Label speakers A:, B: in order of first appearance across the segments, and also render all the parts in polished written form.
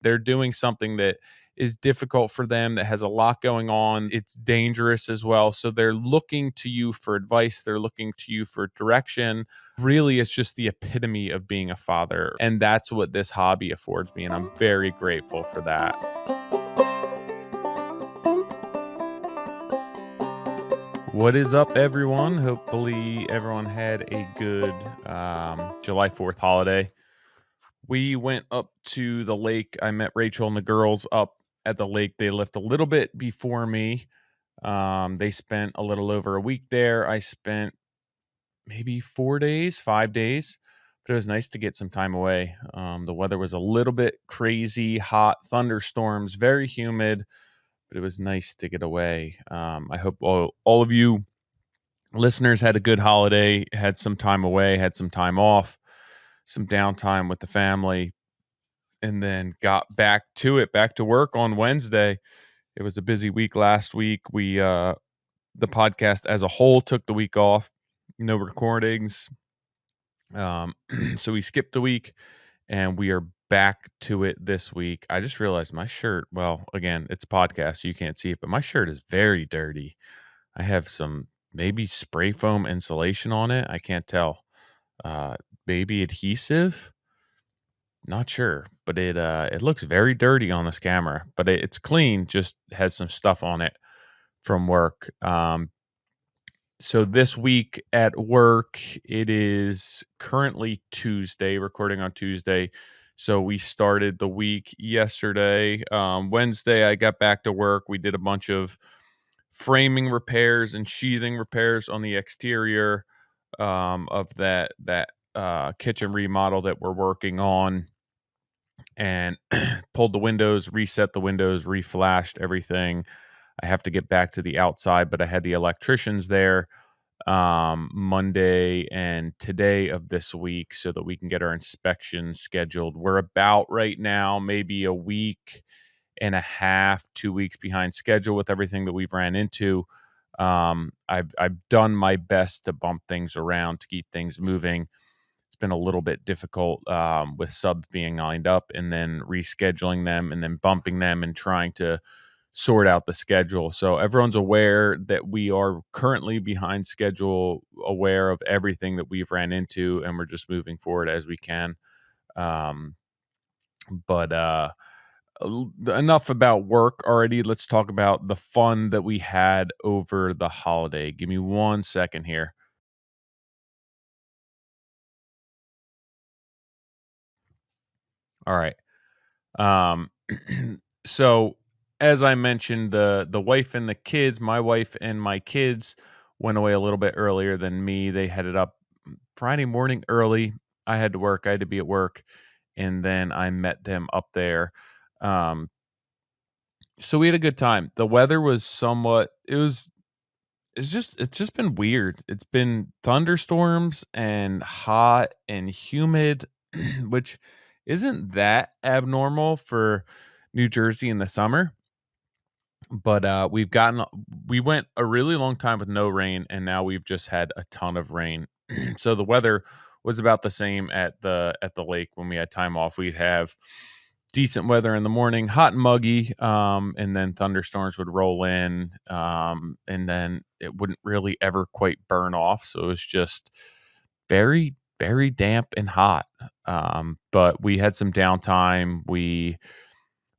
A: they're doing something that is difficult for them, that has a lot going on. It's dangerous as well. So they're looking to you for advice. They're looking to you for direction. Really, it's just the epitome of being a father. And that's what this hobby affords me. And I'm very grateful for that. What is up, everyone? Hopefully, everyone had a good July 4th holiday. We went up to the lake. I met Rachel and the girls up at the lake. They left a little bit before me. They spent a little over a week there. I spent maybe 5 days, but it was nice to get some time away. The weather was a little bit crazy, hot, thunderstorms, very humid, but it was nice to get away. I hope all of you listeners had a good holiday, had some time away, had some time off, some downtime with the family, and then got back to work on Wednesday. It was a busy week last week. The podcast as a whole took the week off, no recordings. So we skipped a week and we are back to it this week. I just realized my shirt, well, again, it's a podcast, so you can't see it, but my shirt is very dirty. I have some maybe spray foam insulation on it. I can't tell. Maybe adhesive. Not sure, but it looks very dirty on this camera. But it's clean. Just has some stuff on it from work. So this week at work, it is currently Tuesday. Recording on Tuesday. So we started the week yesterday. Wednesday, I got back to work. We did a bunch of framing repairs and sheathing repairs on the exterior of that kitchen remodel that we're working on, and pulled the windows, reset the windows, reflashed everything. I have to get back to the outside, but I had the electricians there Monday and today of this week so that we can get our inspection scheduled. We're about right now maybe a week and a half, 2 weeks behind schedule with everything that we've ran into. I've done my best to bump things around to keep things moving. It's been a little bit difficult with subs being lined up and then rescheduling them and then bumping them and trying to sort out the schedule. So everyone's aware that we are currently behind schedule, aware of everything that we've ran into, and we're just moving forward as we can. But enough about work already. Let's talk about the fun that we had over the holiday. Give me 1 second here. All right. So as I mentioned, the wife and the kids, my wife and my kids went away a little bit earlier than me. They headed up Friday morning early. I had to work. I had to be at work. And then I met them up there. So we had a good time. The weather was it's just been weird. It's been thunderstorms and hot and humid, which isn't that abnormal for New Jersey in the summer. But we went a really long time with no rain, and now we've just had a ton of rain. So the weather was about the same at the lake when we had time off. We'd have decent weather in the morning, hot and muggy, and then thunderstorms would roll in, and then it wouldn't really ever quite burn off. So it was just very, very damp and hot. But we had some downtime. We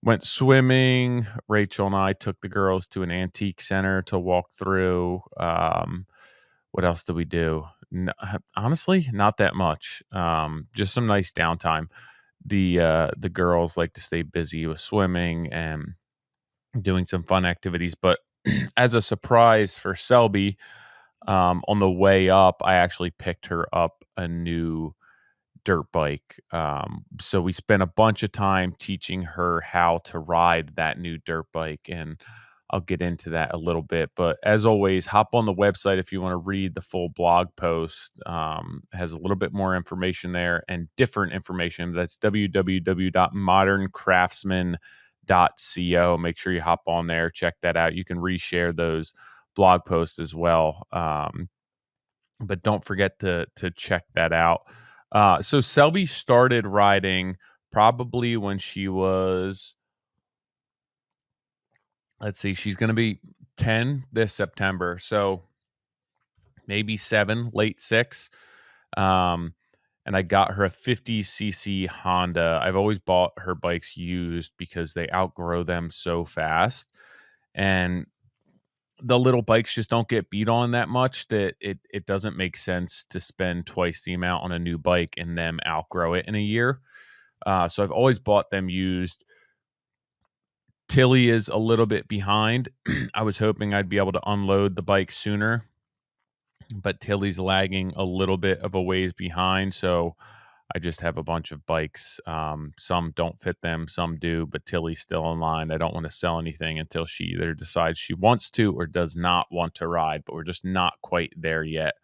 A: went swimming. Rachel and I took the girls to an antique center to walk through. What else did we do? Honestly, not that much. Just some nice downtime. The girls like to stay busy with swimming and doing some fun activities. But as a surprise for Selby, on the way up, I actually picked her up a new dirt bike. So we spent a bunch of time teaching her how to ride that new dirt bike, and I'll get into that a little bit. But as always, hop on the website if you want to read the full blog post. It has a little bit more information there and different information. That's www.moderncraftsman.co. Make sure you hop on there, check that out. You can reshare those blog posts as well. But don't forget to check that out. So Selby started riding probably when she was, let's see, she's going to be 10 this September. So maybe 7, late 6. Um, and I got her a 50cc Honda. I've always bought her bikes used because they outgrow them so fast. And the little bikes just don't get beat on that much that it doesn't make sense to spend twice the amount on a new bike and them outgrow it in a year. So I've always bought them used. Tilly is a little bit behind. I was hoping I'd be able to unload the bike sooner, but Tilly's lagging a little bit of a ways behind. So I just have a bunch of bikes. Some don't fit them, some do, but Tilly's still in line. I don't want to sell anything until she either decides she wants to or does not want to ride, but we're just not quite there yet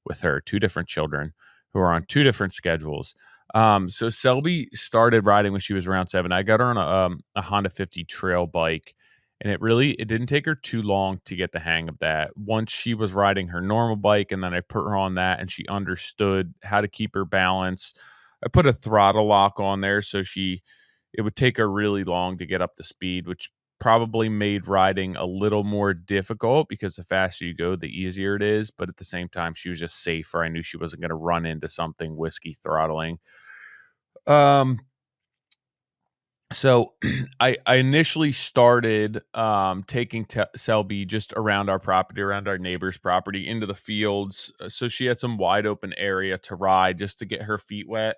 A: with her. 2 different children who are on 2 different schedules. So Selby started riding when she was around 7. I got her on a Honda 50 trail bike, and it didn't take her too long to get the hang of that. Once she was riding her normal bike, and then I put her on that, and she understood how to keep her balance. I put a throttle lock on there, so it would take her really long to get up to speed, which probably made riding a little more difficult because the faster you go, the easier it is. But at the same time, she was just safer. I knew she wasn't going to run into something whiskey throttling. Um, so I initially started taking Selby just around our property, around our neighbor's property, into the fields. So she had some wide open area to ride just to get her feet wet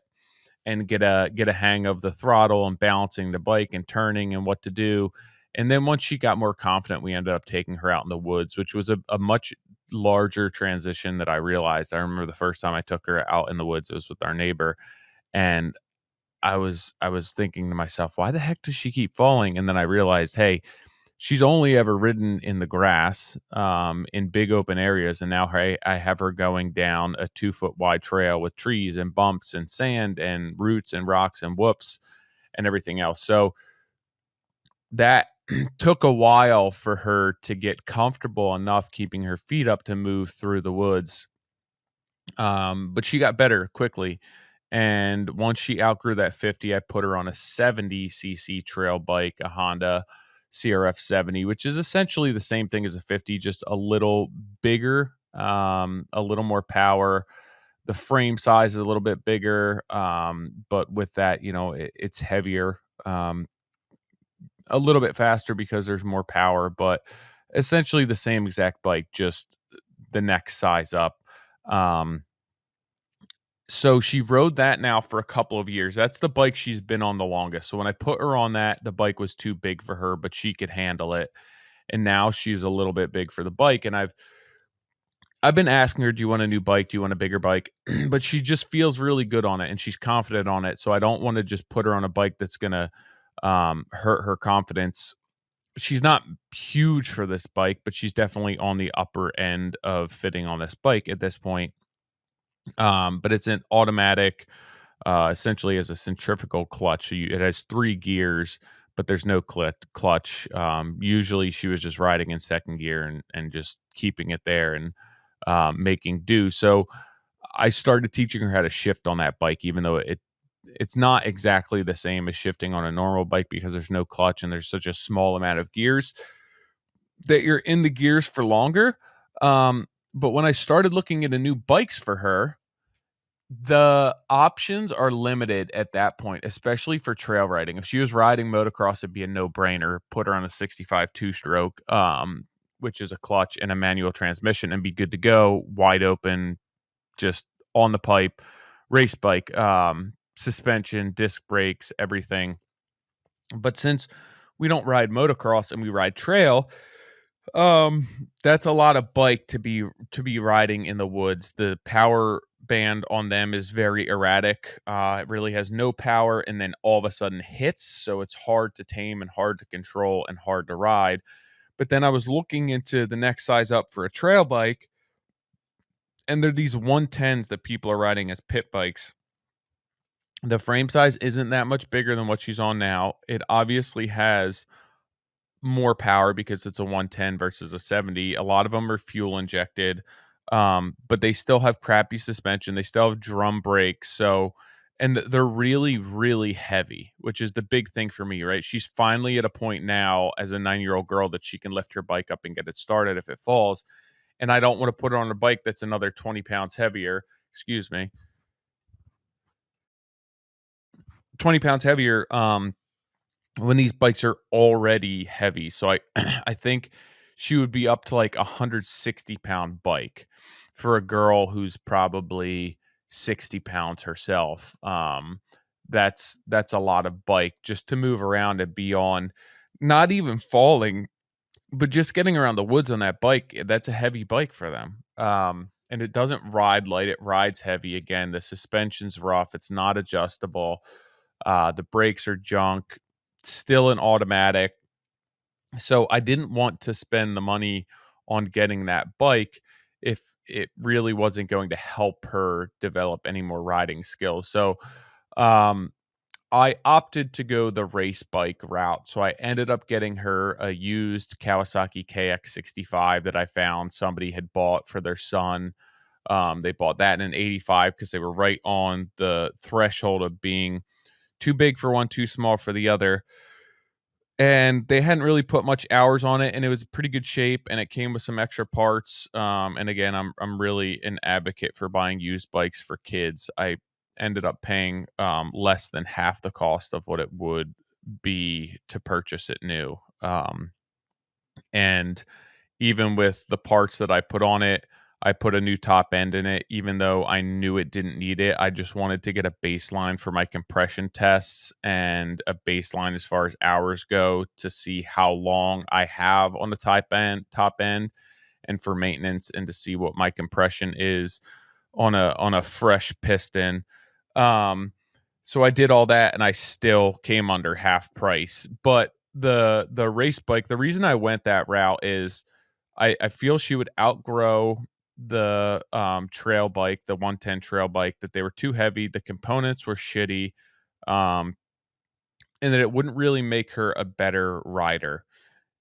A: and get a hang of the throttle and balancing the bike and turning and what to do. And then once she got more confident, we ended up taking her out in the woods, which was a much larger transition that I realized. I remember the first time I took her out in the woods, it was with our neighbor, and I was thinking to myself, why the heck does she keep falling? And then I realized, hey, she's only ever ridden in the grass, in big open areas, and now I have her going down a 2-foot wide trail with trees and bumps and sand and roots and rocks and whoops and everything else. So that took a while for her to get comfortable enough keeping her feet up to move through the woods. But she got better quickly. And once she outgrew that 50, I put her on a 70cc trail bike, a Honda CRF 70, which is essentially the same thing as a 50, just a little bigger, a little more power. The frame size is a little bit bigger, but with that, it's heavier, a little bit faster because there's more power, but essentially the same exact bike, just the next size up. So she rode that now for a couple of years. That's the bike she's been on the longest. So when I put her on that, the bike was too big for her, but she could handle it. And now she's a little bit big for the bike. And I've been asking her, do you want a new bike? Do you want a bigger bike? But she just feels really good on it and she's confident on it. So I don't want to just put her on a bike that's going to hurt her confidence. She's not huge for this bike, but she's definitely on the upper end of fitting on this bike at this point. But it's an automatic, essentially as a centrifugal clutch. It has 3 gears, but there's no clutch. Usually she was just riding in second gear and just keeping it there and making do. So I started teaching her how to shift on that bike, even though it's not exactly the same as shifting on a normal bike because there's no clutch and there's such a small amount of gears that you're in the gears for longer. But when I started looking into new bikes for her, the options are limited at that point, especially for trail riding. If she was riding motocross, it'd be a no-brainer. Put her on a 65 two-stroke, which is a clutch and a manual transmission, and be good to go, wide open, just on the pipe, race bike, suspension, disc brakes, everything. But since we don't ride motocross and we ride trail, that's a lot of bike to be riding in the woods. The power band on them is very erratic. It really has no power and then all of a sudden hits, so it's hard to tame and hard to control and hard to ride. But then I was looking into the next size up for a trail bike, and they're these 110s that people are riding as pit bikes. The frame size isn't that much bigger than what she's on now. It obviously has more power because it's a 110 versus a 70. A lot of them are fuel injected, but they still have crappy suspension. They still have drum brakes. So and they're really, really heavy, which is the big thing for me, right? She's finally at a point now as a 9-year-old girl that she can lift her bike up and get it started if it falls, and I don't want to put her on a bike that's another 20 pounds heavier, excuse me, 20 pounds heavier, when these bikes are already heavy. So I I think she would be up to like a 160-pound bike for a girl who's probably 60 pounds herself. That's a lot of bike just to move around and be on, not even falling, but just getting around the woods on that bike. That's a heavy bike for them. And it doesn't ride light, it rides heavy. Again, the suspension's rough, it's not adjustable. The brakes are junk, still an automatic. So I didn't want to spend the money on getting that bike if it really wasn't going to help her develop any more riding skills. So um, I opted to go the race bike route. So I ended up getting her a used Kawasaki KX65 that I found somebody had bought for their son. They bought that in an 85 because they were right on the threshold of being too big for one, too small for the other. And they hadn't really put much hours on it, and it was pretty good shape, and it came with some extra parts. And again, I'm really an advocate for buying used bikes for kids. I ended up paying less than half the cost of what it would be to purchase it new. And even with the parts that I put on it, I put a new top end in it, even though I knew it didn't need it. I just wanted to get a baseline for my compression tests and a baseline as far as hours go to see how long I have on the top end and for maintenance and to see what my compression is on a fresh piston. Um, so I did all that and I still came under half price. But the race bike, the reason I went that route is I feel she would outgrow the trail bike, the 110 trail bike, that they were too heavy, the components were shitty, um, and that it wouldn't really make her a better rider.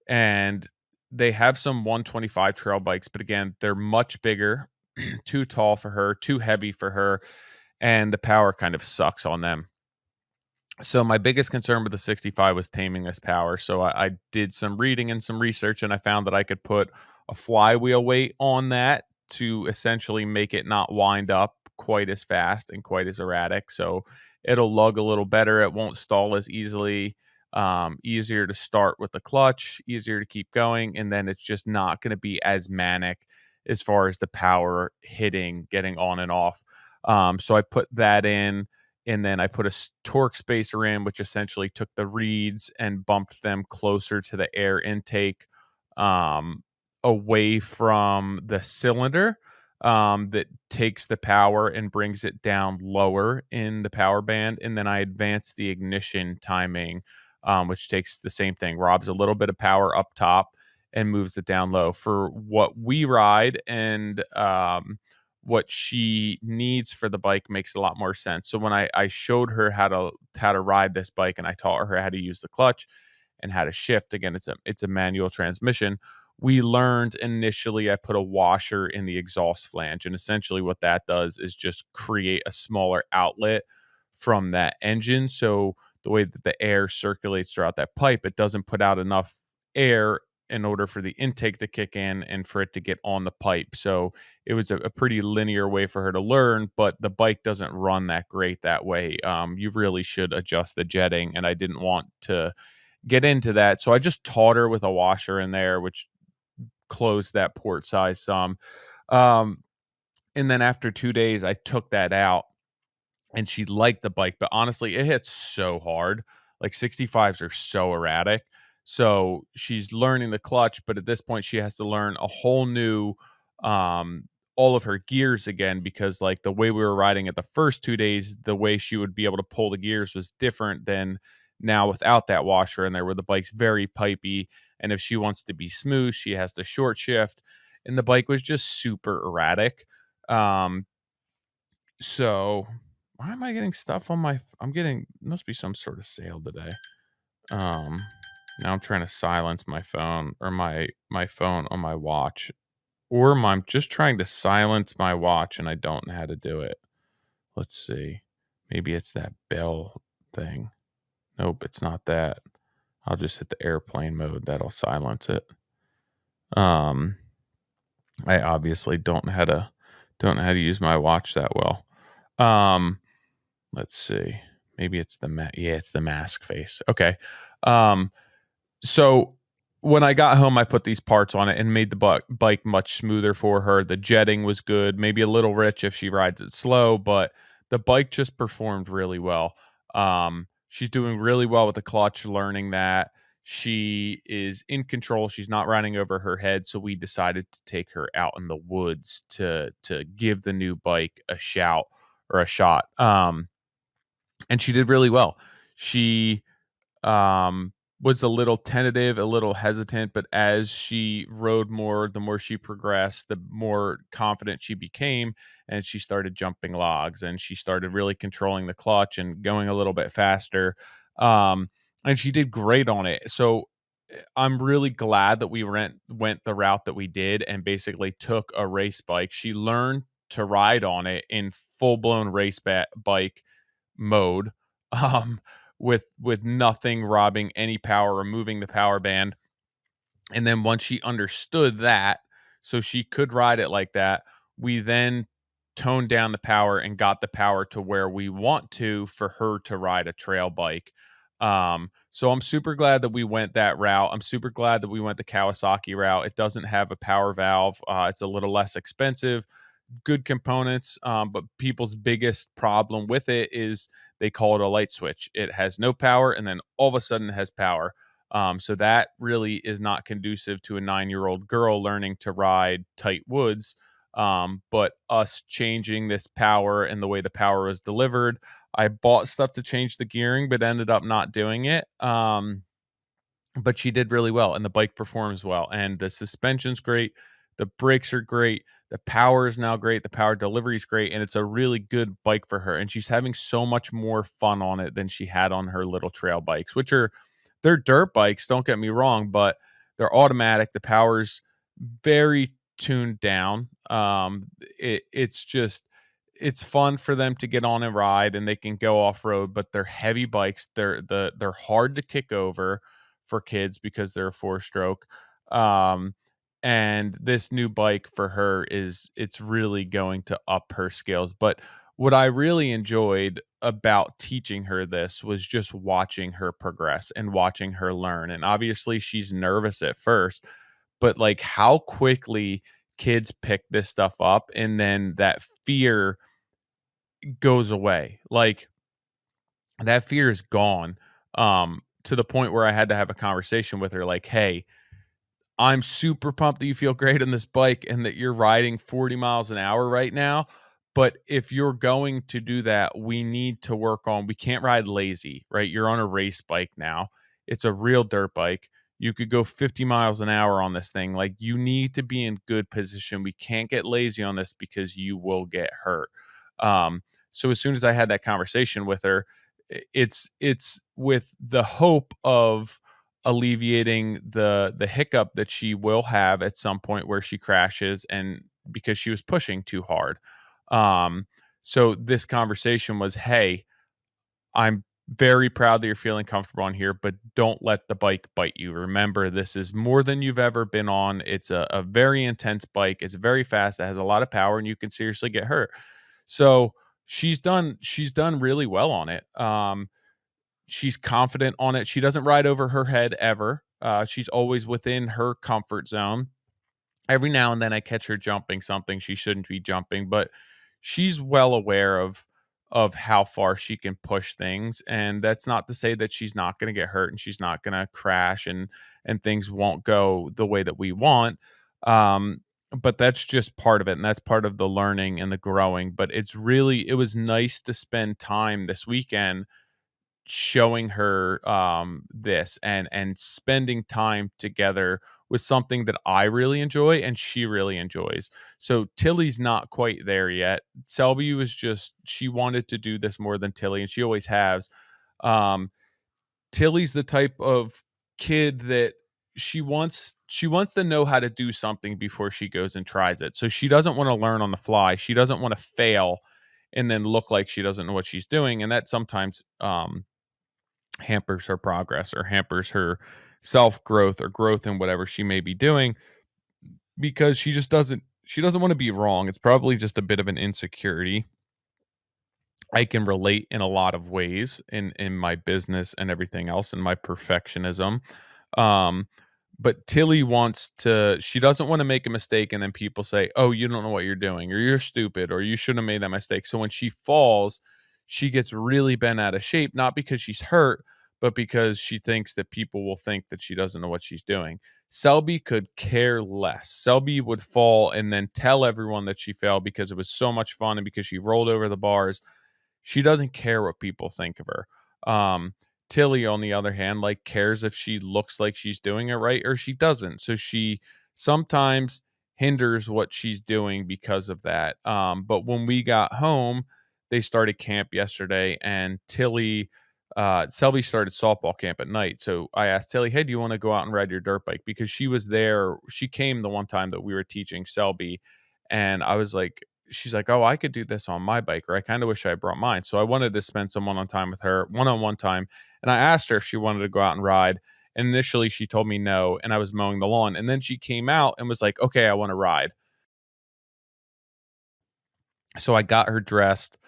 A: And they have some 125 trail bikes, but again, they're much bigger, too tall for her, too heavy for her, and the power kind of sucks on them. So my biggest concern with the 65 was taming this power. So I did some reading and some research, and I found that I could put a flywheel weight on that to essentially make it not wind up quite as fast and quite as erratic. So it'll lug a little better. It won't stall as easily. Easier to start with the clutch, easier to keep going, and then it's just not going to be as manic as far as the power hitting, getting on and off. So I put that in, and then I put a torque spacer in, which essentially took the reeds and bumped them closer to the air intake, um, away from the cylinder, that takes the power and brings it down lower in the power band. And then I advanced the ignition timing, which takes the same thing, robs a little bit of power up top and moves it down low for what we ride. And what she needs for the bike makes a lot more sense. So when I showed her how to ride this bike and I taught her how to use the clutch and how to shift, again, it's a manual transmission. We learned initially I put a washer in the exhaust flange, and essentially what that does is just create a smaller outlet from that engine. So the way that the air circulates throughout that pipe, it doesn't put out enough air in order for the intake to kick in and for it to get on the pipe. So it was a pretty linear way for her to learn, but the bike doesn't run that great that way. You really should adjust the jetting, and I didn't want to get into that. So I just taught her with a washer in there, which closed that port size some. Um, and then after 2 days, I took that out and she liked the bike, but honestly, it hits so hard. Like 65s are so erratic. So she's learning the clutch, but at this point she has to learn a whole new all of her gears again, because like the way we were riding it the first 2 days, the way she would be able to pull the gears was different than now without that washer in there, where the bike's very pipey. And if she wants to be smooth, she has to short shift. And the bike was just super erratic. Um, so why am I getting stuff on my I'm getting, must be some sort of sale today. Um Now I'm trying to silence my phone, or my phone on my watch, or I'm just trying to silence my watch and I don't know how to do it. Let's see. Maybe it's that bell thing. Nope, it's not that. I'll just hit the airplane mode. That'll silence it. I obviously don't know how to use my watch that well. Let's see. Maybe it's it's the mask face. Okay. Um, so when I got home, I put these parts on it and made the bike much smoother for her. The jetting was good, maybe a little rich if she rides it slow, but the bike just performed really well. She's doing really well with the clutch, learning that she is in control. She's not riding over her head, so we decided to take her out in the woods to give the new bike a shout or a shot. And she did really well. She um, was a little tentative, a little hesitant, but as she rode more, the more she progressed, the more confident she became, and she started jumping logs, and she started really controlling the clutch and going a little bit faster. Um, and she did great on it. So I'm really glad that we went the route that we did and basically took a race bike. She learned to ride on it in full blown bike mode, um, with nothing robbing any power, removing the power band. And then once she understood that, so she could ride it like that, we then toned down the power and got the power to where we want to for her to ride a trail bike. So I'm super glad that we went that route. I'm super glad that we went the Kawasaki route. It doesn't have a power valve. It's a little less expensive, good components, but people's biggest problem with it is they call it a light switch. It has no power, and then all of a sudden it has power. So that really is not conducive to a 9-year-old girl learning to ride tight woods. But us changing this power and the way the power was delivered, I bought stuff to change the gearing, but ended up not doing it. But she did really well, and the bike performs well, and the suspension's great. The brakes are great. The power is now great. The power delivery is great, and it's a really good bike for her. And she's having so much more fun on it than she had on her little trail bikes, which they're dirt bikes. Don't get me wrong, but they're automatic. The power's very tuned down. It's fun for them to get on and ride, and they can go off road. But they're heavy bikes. They're hard to kick over for kids because they're a 4-stroke. Um, and this new bike for her it's really going to up her skills. But what I really enjoyed about teaching her this was just watching her progress and watching her learn. And obviously she's nervous at first, but like how quickly kids pick this stuff up and then that fear goes away. Like that fear is gone. To the point where I had to have a conversation with her like, "Hey, I'm super pumped that you feel great on this bike and that you're riding 40 miles an hour right now. But if you're going to do that, we need to work on, we can't ride lazy, right? You're on a race bike now. It's a real dirt bike. You could go 50 miles an hour on this thing. Like you need to be in good position. We can't get lazy on this because you will get hurt." So as soon as I had that conversation with her, it's with the hope of alleviating the hiccup that she will have at some point where she crashes and because she was pushing too hard. Um, so this conversation was, "Hey, I'm very proud that you're feeling comfortable on here, but don't let the bike bite you. Remember, this is more than you've ever been on. It's a very intense bike. It's very fast. It has a lot of power, and you can seriously get hurt." So she's done really well on it. She's confident on it. She doesn't ride over her head ever. She's always within her comfort zone. Every now and then I catch her jumping something she shouldn't be jumping, but she's well aware of how far she can push things. And that's not to say that she's not going to get hurt and she's not going to crash and things won't go the way that we want. Um, but that's just part of it, and that's part of the learning and the growing. But it was nice to spend time this weekend showing her this and spending time together with something that I really enjoy and she really enjoys. So Tilly's not quite there yet. Selby was just, she wanted to do this more than Tilly, and she always has. um Tilly's the type of kid that she wants to know how to do something before she goes and tries it. So she doesn't want to learn on the fly. She doesn't want to fail and then look like she doesn't know what she's doing. And that sometimes hampers her progress or hampers her self growth or growth in whatever she may be doing, because she doesn't want to be wrong. It's probably just a bit of an insecurity. I can relate in a lot of ways in my business and everything else and my perfectionism. Um, but Tilly she doesn't want to make a mistake and then people say, "Oh, you don't know what you're doing," or "You're stupid," or "You shouldn't have made that mistake." So when she falls, she gets really bent out of shape, not because she's hurt, but because she thinks that people will think that she doesn't know what she's doing. Selby could care less. Selby would fall and then tell everyone that she fell because it was so much fun and because she rolled over the bars. She doesn't care what people think of her. Tilly, on the other hand, like, cares if she looks like she's doing it right or she doesn't. So she sometimes hinders what she's doing because of that. But when we got home, they started camp yesterday, and Selby started softball camp at night. So I asked Tilly, "Hey, do you want to go out and ride your dirt bike?" Because she was there. She came the one time that we were teaching Selby, and I was like, she's like, "Oh, I could do this on my bike," or "I kind of wish I brought mine." So I wanted to spend some one-on time with her, one-on-one time, and I asked her if she wanted to go out and ride. And initially she told me no, and I was mowing the lawn. And then she came out and was like, "Okay, I want to ride." So I got her dressed.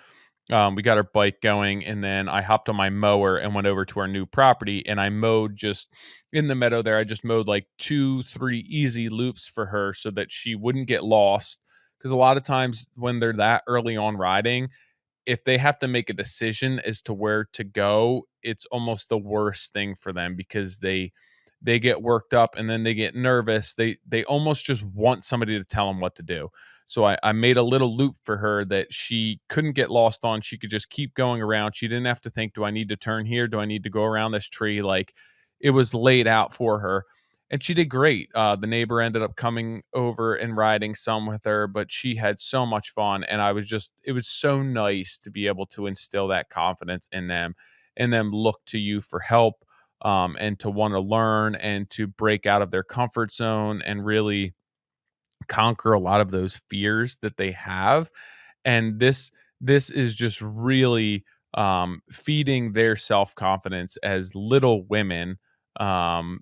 A: We got her bike going, and then I hopped on my mower and went over to our new property. And I mowed just in the meadow there. I just mowed like 2, 3 easy loops for her so that she wouldn't get lost. Because a lot of times when they're that early on riding, if they have to make a decision as to where to go, it's almost the worst thing for them because they get worked up and then they get nervous. They almost just want somebody to tell them what to do. So I made a little loop for her that she couldn't get lost on. She could just keep going around. She didn't have to think, do I need to turn here? Do I need to go around this tree? Like, it was laid out for her. And she did great. The neighbor ended up coming over and riding some with her, but she had so much fun. And it was so nice to be able to instill that confidence in them and them look to you for help, and to want to learn and to break out of their comfort zone and really conquer a lot of those fears that they have. And this is just really feeding their self-confidence as little women, um,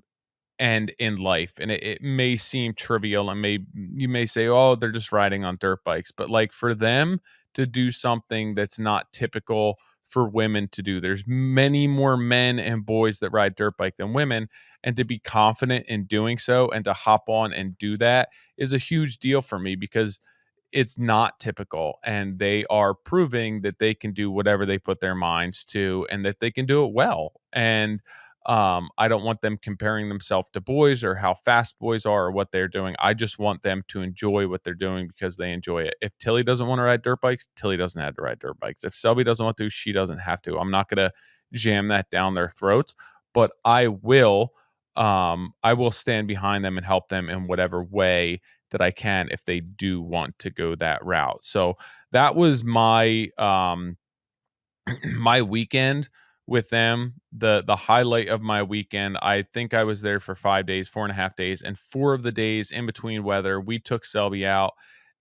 A: and in life. And it may seem trivial, and you may say, "Oh, they're just riding on dirt bikes," but like, for them to do something that's not typical for women to do, there's many more men and boys that ride dirt bike than women, and to be confident in doing so and to hop on and do that is a huge deal for me, because it's not typical, and they are proving that they can do whatever they put their minds to and that they can do it well. And I don't want them comparing themselves to boys or how fast boys are or what they're doing. I just want them to enjoy what they're doing because they enjoy it. If Tilly doesn't want to ride dirt bikes, Tilly doesn't have to ride dirt bikes. If Selby doesn't want to, she doesn't have to. I'm not going to jam that down their throats, but I will stand behind them and help them in whatever way that I can if they do want to go that route. So that was my my weekend with them. The highlight of my weekend, I think I was there for 5 days, 4.5 days, and 4 of the days in between weather, we took Selby out,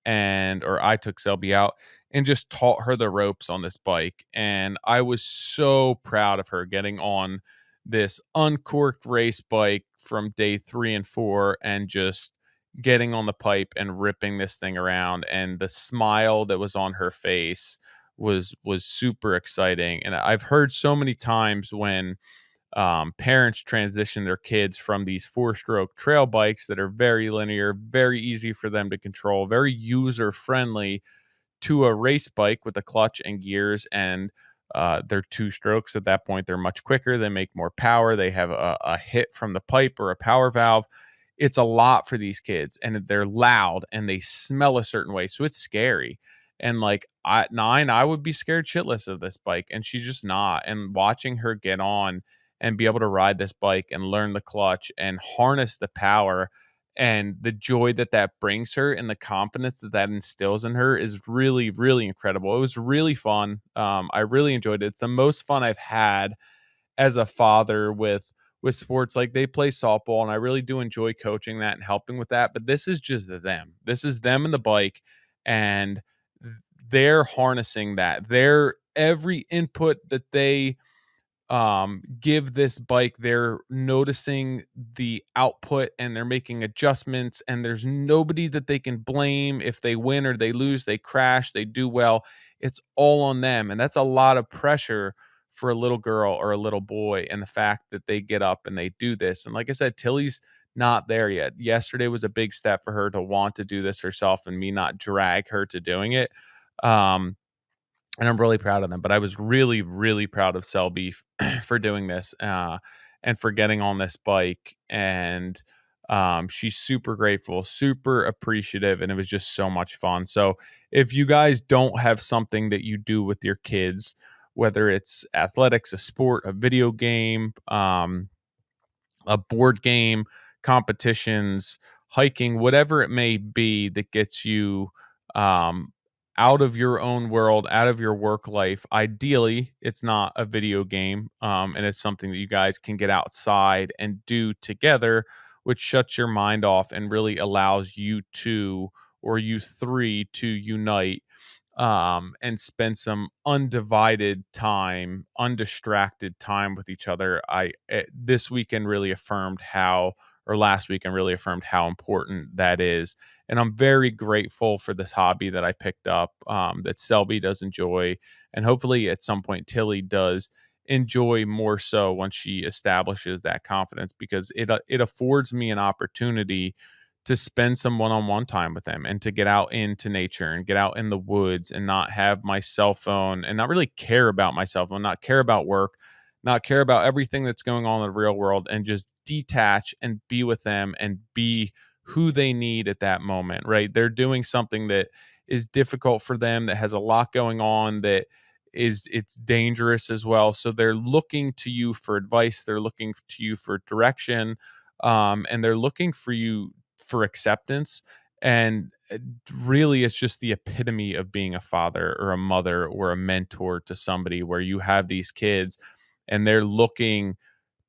A: or I took Selby out and just taught her the ropes on this bike. And I was so proud of her getting on this uncorked race bike from day 3 and 4 and just getting on the pipe and ripping this thing around. And the smile that was on her face was super exciting. And I've heard so many times when parents transition their kids from these 4-stroke trail bikes that are very linear, very easy for them to control, very user friendly, to a race bike with a clutch and gears. And they're 2 strokes at that point. They're much quicker. They make more power. They have a hit from the pipe or a power valve. It's a lot for these kids, and they're loud and they smell a certain way. So it's scary. And like, at 9, I would be scared shitless of this bike, and she's just not. And watching her get on and be able to ride this bike and learn the clutch and harness the power and the joy that that brings her and the confidence that that instills in her is really, really incredible. It was really fun. I really enjoyed it. It's the most fun I've had as a father with sports. Like, they play softball, and I really do enjoy coaching that and helping with that. But this is just them. This is them and the bike, and they're harnessing that. They're every input that they give this bike, they're noticing the output and they're making adjustments, and there's nobody that they can blame if they win or they lose, they crash, they do well. It's all on them, and that's a lot of pressure for a little girl or a little boy, and the fact that they get up and they do this. And like I said, Tilly's not there yet. Yesterday was a big step for her to want to do this herself and me not drag her to doing it. um and I'm really proud of them. But I was really, really proud of Selby for doing this, and for getting on this bike. And she's super grateful, super appreciative, and it was just so much fun. So if you guys don't have something that you do with your kids, whether it's athletics, a sport, a video game, a board game, competitions, hiking, whatever it may be that gets you um, out of your own world, out of your work life. Ideally, it's not a video game, and it's something that you guys can get outside and do together, which shuts your mind off and really allows you two or you three to unite, and spend some undivided time, undistracted time with each other. This weekend really affirmed how, or last weekend really affirmed how important that is. And I'm very grateful for this hobby that I picked up, that Selby does enjoy, and hopefully at some point Tilly does enjoy more so once she establishes that confidence, because it affords me an opportunity to spend some one-on-one time with them and to get out into nature and get out in the woods and not have my cell phone and not really care about my cell phone, not care about work, not care about everything that's going on in the real world, and just detach and be with them and be who they need at that moment, right? They're doing something that is difficult for them, that has a lot going on, that it's dangerous as well. So they're looking to you for advice, they're looking to you for direction, and they're looking for you for acceptance. And really, it's just the epitome of being a father or a mother or a mentor to somebody, where you have these kids and they're looking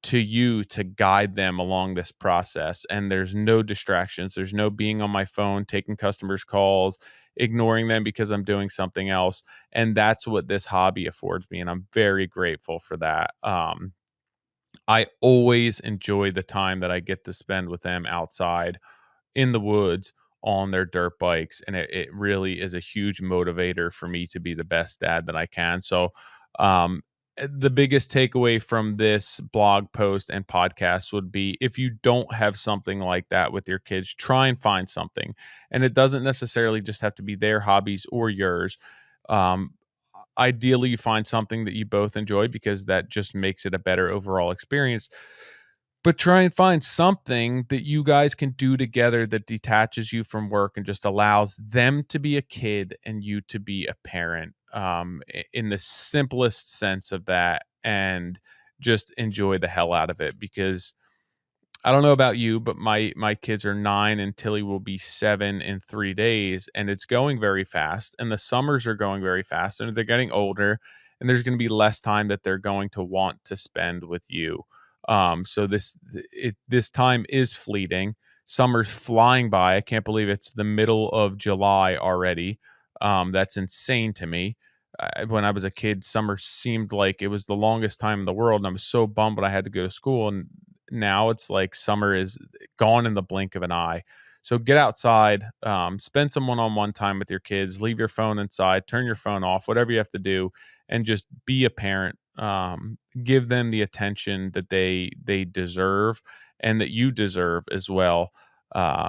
A: to you to guide them along this process. And there's no distractions. There's no being on my phone, taking customers' calls, ignoring them because I'm doing something else. And that's what this hobby affords me. And I'm very grateful for that. I always enjoy the time that I get to spend with them outside in the woods on their dirt bikes. And it really is a huge motivator for me to be the best dad that I can. So, the biggest takeaway from this blog post and podcast would be, if you don't have something like that with your kids, try and find something. And it doesn't necessarily just have to be their hobbies or yours. Um, Ideally, you find something that you both enjoy, because that just makes it a better overall experience. But try and find something that you guys can do together that detaches you from work and just allows them to be a kid and you to be a parent, in the simplest sense of that, and just enjoy the hell out of it. Because I don't know about you, but my kids are 9 and Tilly will be 7 in 3 days, and it's going very fast, and the summers are going very fast, and they're getting older, and there's going to be less time that they're going to want to spend with you. So this time is fleeting. Summer's flying by. I can't believe it's the middle of July already. That's insane to me. When I was a kid, summer seemed like it was the longest time in the world, and I was so bummed when I had to go to school. And now it's like summer is gone in the blink of an eye. So get outside, spend some one-on-one time with your kids, leave your phone inside, turn your phone off, whatever you have to do, and just be a parent. Give them the attention that they deserve and that you deserve as well.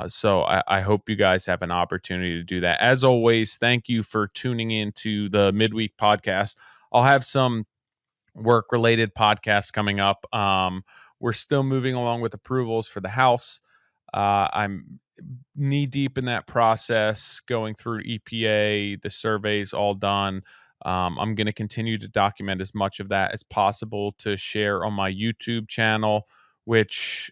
A: So I hope you guys have an opportunity to do that. As always, thank you for tuning in to the Midweek podcast. I'll have some work related podcasts coming up. We're still moving along with approvals for the house. I'm knee deep in that process, going through EPA, the surveys all done. I'm going to continue to document as much of that as possible to share on my YouTube channel, which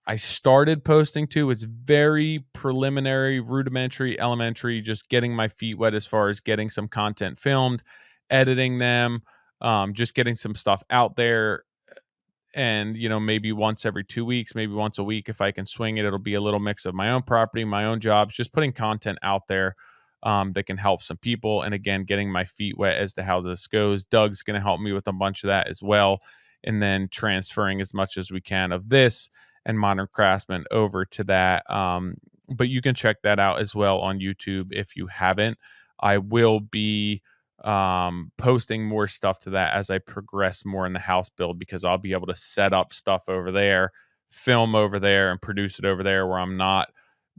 A: I started posting to. It's very preliminary, rudimentary, elementary, just getting my feet wet as far as getting some content filmed, editing them, just getting some stuff out there. And, maybe once every 2 weeks, maybe once a week, if I can swing it, it'll be a little mix of my own property, my own jobs, just putting content out there, that can help some people. And again, getting my feet wet as to how this goes. Doug's going to help me with a bunch of that as well. And then transferring as much as we can of this and Modern Craftsman over to that. But you can check that out as well on YouTube if you haven't. I will be posting more stuff to that as I progress more in the house build, because I'll be able to set up stuff over there, film over there, and produce it over there where I'm not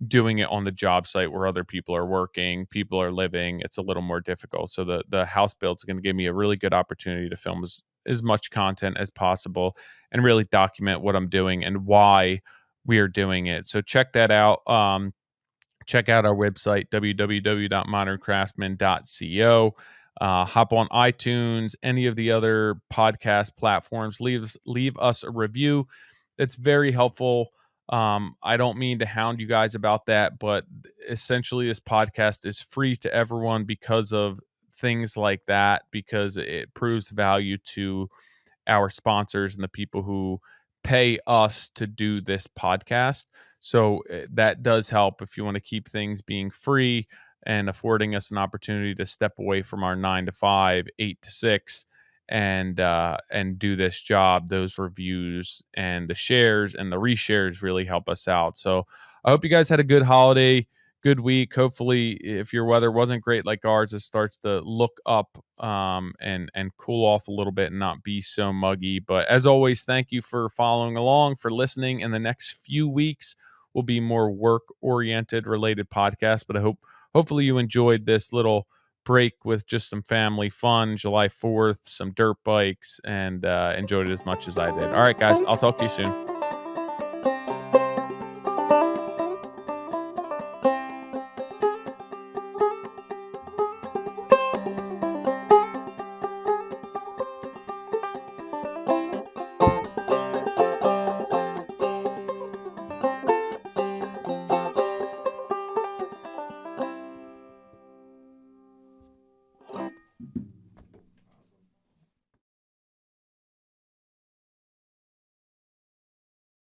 A: doing it on the job site where other people are working, people are living. It's a little more difficult. So the house build is going to give me a really good opportunity to film as much content as possible and really document what I'm doing and why we are doing it. So check that out. Check out our website, www.moderncraftsman.co. Hop on iTunes, any of the other podcast platforms. Leave us a review. It's very helpful. I don't mean to hound you guys about that, but essentially this podcast is free to everyone because of things like that, because it proves value to our sponsors and the people who pay us to do this podcast. So that does help if you want to keep things being free and affording us an opportunity to step away from our 9 to 5, 8 to 6, and do this job. Those reviews and the shares and the reshares really help us out. So I hope you guys had a good holiday, good week. Hopefully, if your weather wasn't great like ours, it starts to look up and cool off a little bit and not be so muggy. But as always, thank you for following along, for listening. In the next few weeks will be more work oriented related podcasts, but hopefully you enjoyed this little break with just some family fun, July 4th, some dirt bikes, and enjoyed it as much as I did. All right, guys, I'll talk to you soon.